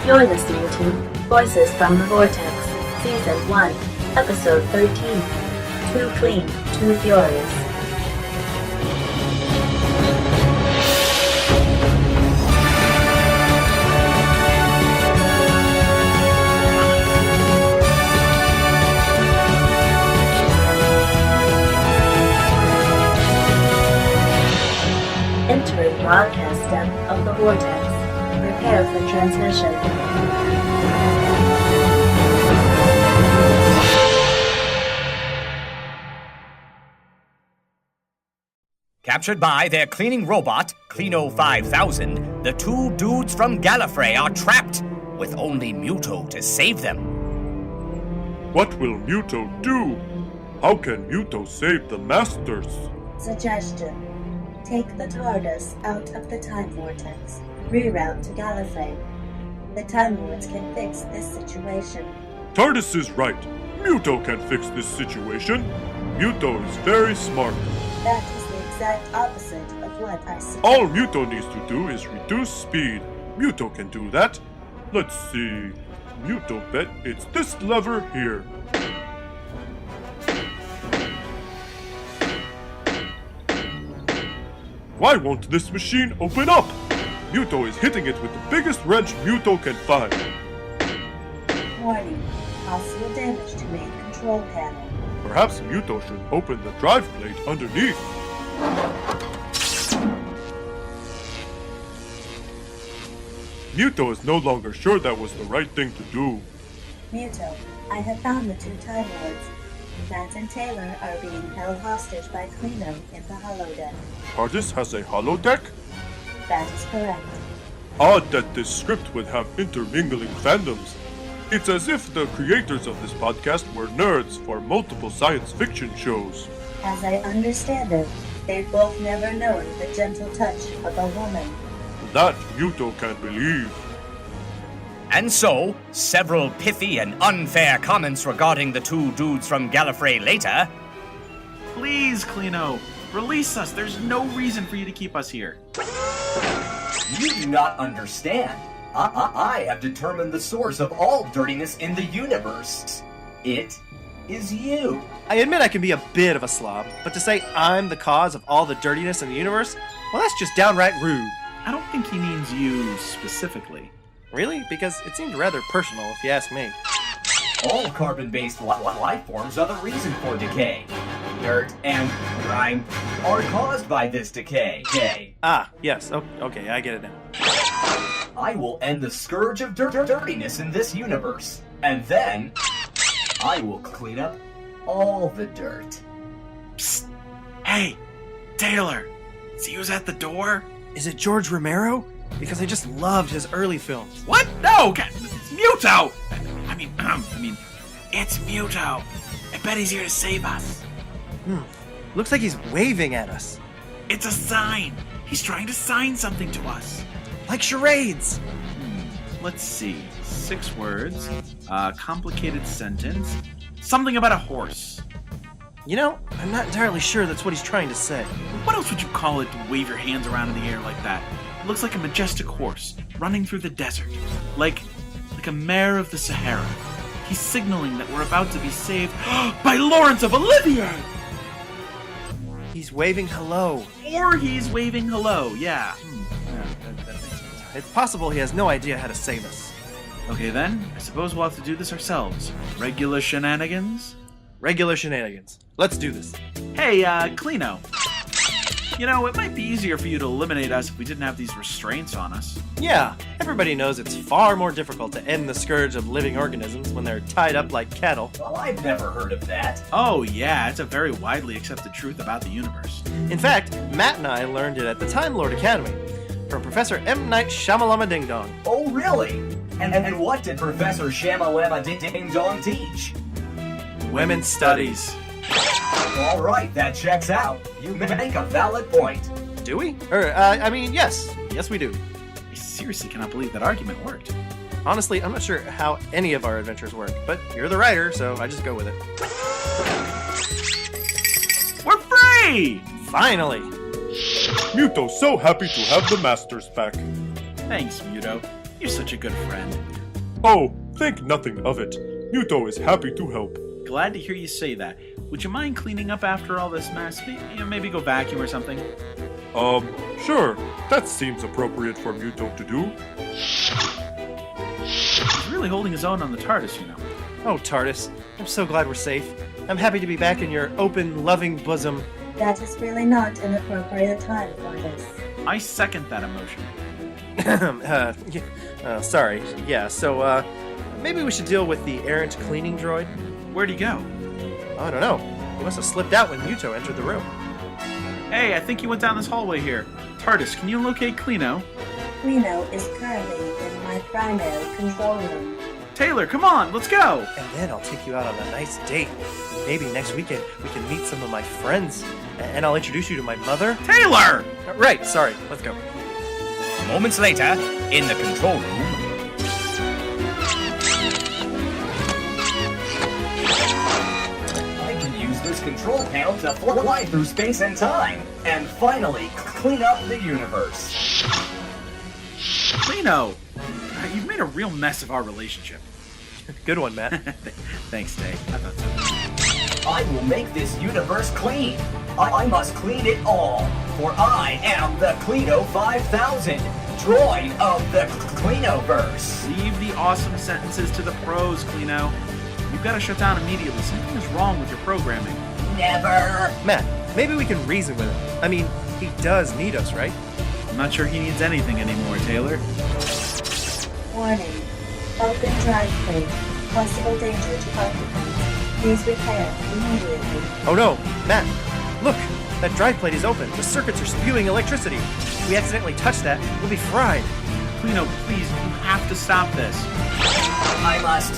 You're listening to Voices from the Vortex, Season 1, Episode 13, Too Clean, Too Furious. Entering broadcast depth of the Vortex. Prepare for transmission. Captured by their cleaning robot, Cleano 5000, the two dudes from Gallifrey are trapped, with only Muto to save them. What will Muto do? How can Muto save the Masters? Suggestion. Take the TARDIS out of the Time Vortex. Reroute to Gallifrey. The Time Lords can fix this situation. TARDIS is right. Muto can fix this situation. Muto is very smart. That is the exact opposite of what I suggest. All Muto needs to do is reduce speed. Muto can do that. Let's see. Muto bet it's this lever here. Why won't this machine open up? Muto is hitting it with the biggest wrench Muto can find. Warning. Possible damage to main control panel. Perhaps Muto should open the drive plate underneath. Muto is no longer sure that was the right thing to do. Muto, I have found the two Time Lords. Matt and Taylor are being held hostage by Cleano in the holodeck. TARDIS has a holodeck? That is correct. Odd that this script would have intermingling fandoms. It's as if the creators of this podcast were nerds for multiple science fiction shows. As I understand it, they've both never known the gentle touch of a woman. That Muto can't believe. And so, several pithy and unfair comments regarding the two dudes from Gallifrey later. Please, Cleano, release us. There's no reason for you to keep us here. You do not understand. I have determined the source of all dirtiness in the universe. It is you. I admit I can be a bit of a slob, but to say I'm the cause of all the dirtiness in the universe, well, that's just downright rude. I don't think he means you specifically. Really? Because it seemed rather personal, if you ask me. All carbon-based life forms are the reason for decay. Dirt and grime are caused by this decay. Ah, yes. Okay, I get it now. I will end the scourge of dirtiness in this universe, and then I will clean up all the dirt. Psst! Hey, Taylor, see who's at the door? Is it George Romero? Because I just loved his early films. What? No, it's Muto. I mean, it's Muto. I bet he's here to save us. Looks like he's waving at us. It's a sign. He's trying to sign something to us. Like charades. Let's see. 6 words. Complicated sentence. Something about a horse. You know, I'm not entirely sure that's what he's trying to say. What else would you call it to wave your hands around in the air like that? It looks like a majestic horse running through the desert. Like a mare of the Sahara. He's signaling that we're about to be saved by Lawrence of Olivier! He's waving hello. Or he's waving hello, yeah. That makes sense. It's possible he has no idea how to save us. Okay then, I suppose we'll have to do this ourselves. Regular shenanigans? Regular shenanigans. Let's do this. Hey, Cleano. You know, it might be easier for you to eliminate us if we didn't have these restraints on us. Yeah, everybody knows it's far more difficult to end the scourge of living organisms when they're tied up like cattle. Well, I've never heard of that. Oh yeah, it's a very widely accepted truth about the universe. In fact, Matt and I learned it at the Time Lord Academy from Professor M. Night Shyamalama Ding Dong. Oh, really? And what did Professor Shyamalama Ding Dong teach? Women's studies. All right, that checks out. You make a valid point. Do we? Yes we do. I seriously cannot believe that argument worked. Honestly, I'm not sure how any of our adventures work, but you're the writer, so I just go with it. We're free! Finally! Muto's so happy to have the Masters back. Thanks, Muto. You're such a good friend. Oh, think nothing of it. Muto is happy to help. Glad to hear you say that. Would you mind cleaning up after all this mess? Maybe go vacuum or something? Sure. That seems appropriate for Muto to do. He's really holding his own on the TARDIS, you know. Oh, TARDIS, I'm so glad we're safe. I'm happy to be back in your open, loving bosom. That is really not an appropriate time for this. I second that emotion. Sorry. Yeah, so, maybe we should deal with the errant cleaning droid? Where'd he go? I don't know. He must have slipped out when Muto entered the room. Hey, I think he went down this hallway here. TARDIS, can you locate Clino? Clino is currently in my primary control room. Taylor, come on, let's go! And then I'll take you out on a nice date. Maybe next weekend we can meet some of my friends. And I'll introduce you to my mother. Taylor! Right, sorry. Let's go. Moments later, in the control room, I can use this control panel to fly through space and time, and finally clean up the universe. Clino! You've made a real mess of our relationship. Good one, Matt. Thanks, Tay. I thought so. I will make this universe clean. I must clean it all, for I am the Clino 5000, droid of the Clinoverse. Leave the awesome sentences to the pros, Clino. You've got to shut down immediately. Something is wrong with your programming. Never. Matt, maybe we can reason with him. I mean, he does need us, right? I'm not sure he needs anything anymore, Taylor. Warning. Open drive plate. Possible danger to occupants. Please repair immediately. Oh no, Matt, look! That drive plate is open. The circuits are spewing electricity. If we accidentally touch that, we'll be fried. Clino, please, you have to stop this. I must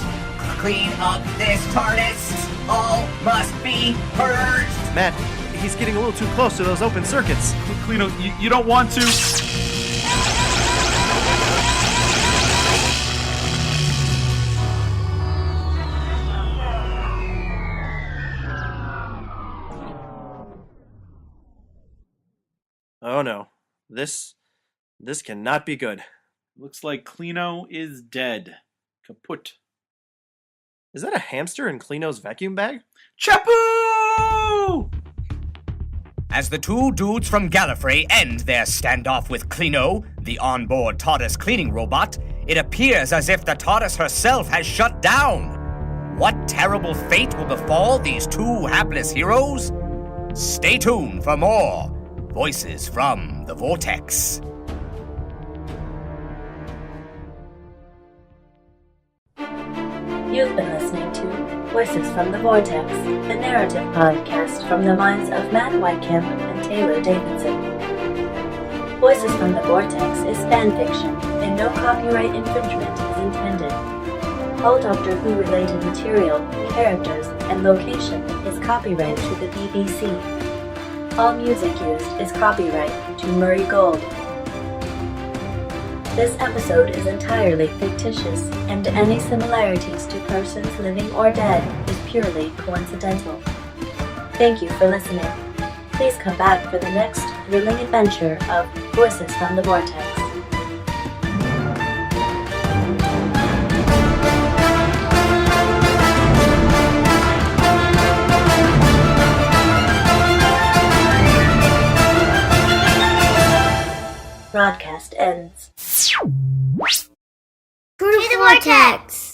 clean up this TARDIS. All must be purged. Matt, he's getting a little too close to those open circuits. Clino, you don't want to... Oh no, this cannot be good. Looks like Clino is dead. Kaput. Is that a hamster in Clino's vacuum bag? Chapu! as the two dudes from Gallifrey end their standoff with Clino, the onboard TARDIS cleaning robot, it appears as if the TARDIS herself has shut down. What terrible fate will befall these two hapless heroes? Stay tuned for more Voices from the Vortex. You've been listening to Voices from the Vortex, a narrative podcast from the minds of Matt Whitecamp and Taylor Davidson. Voices from the Vortex is fan fiction, and no copyright infringement is intended. All Doctor Who-related material, characters, and location is copyrighted to the BBC. All music used is copyright to Murray Gold. This episode is entirely fictitious, and any similarities to persons living or dead is purely coincidental. Thank you for listening. Please come back for the next thrilling adventure of Voices from the Vortex. Broadcast ends. To the Vortex!